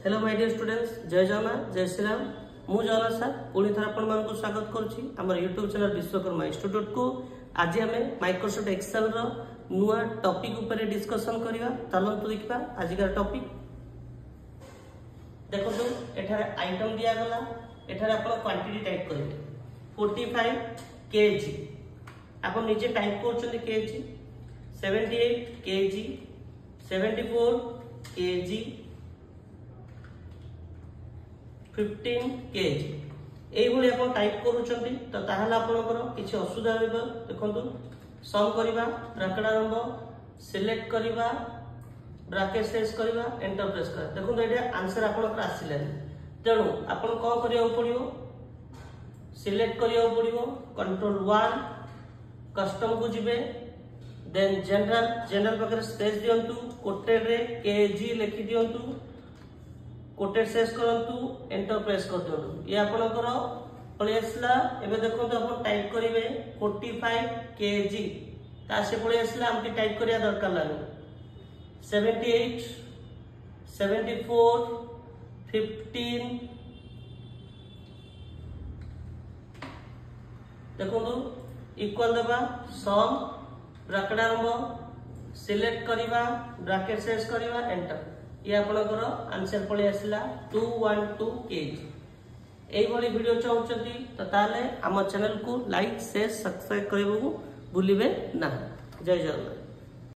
Hello my dear students, जय जगन्नाथ, जय श्री राम। मु जगन्नाथ सर पुणी थर आपको स्वागत करुच्ची आम यूट्यूब चैनल विश्वकर्मा इंस्टीट्यूट को। आज आम माइक्रोसॉफ्ट एक्सेल रो नुआ टॉपिक ऊपर डिस्कशन करवा। चलतु देखा आजिकार टॉपिक। देखो एठारे आइटम दिया गला, एठारे आप क्वांटिटी टाइप करेंगे 45 kg। आप निजे टाइप कर kg, 78 kg, 74 kg, 15 kg এইভাবে আপন টাইপ করুচন্তি তো তাহলে আপনাদের কিছু অসুবিধা হইব। দেখন্তু সম করিবা, ব্র্যাকেট আরম্ভ, সিলেক্ট করিবা, ব্র্যাকেট শেষ করিবা, এন্টার প্রেস করা। দেখন্তু এটা आंसर আপনাদের আসিলানি। তেণু আপন কোন করিয়া পড়িব, সিলেক্ট করিয়া পড়িব, कंट्रोल 1 कस्टम को जिवे, देन जनरल पाकर स्पेस दियंतु, कोटेड रे केजी लिखि दियंतु, कोटेड शेष करंतु, एंटर प्रेस कर दियंतु। ये आपनकर पळि आसला। एबे देखंतु आपण टाइप करिवे 45 kg, तासे पळि आसला। हमके टाइप करिया दरकार लागो 78, 74, 15। देखंतु इक्वल देबा, सम, ब्रैकेट आरंभ, सिलेक्ट करिवा, ब्रैकेट शेष करिवा, एंटर। ये आपनकर आंसर पळि आसला 212 kg। एई भली वीडियो चाहउछथि तो ताले हम चैनल को लाइक शेयर सब्सक्राइब करबो भूलिबे ना। जय जगन्नाथ।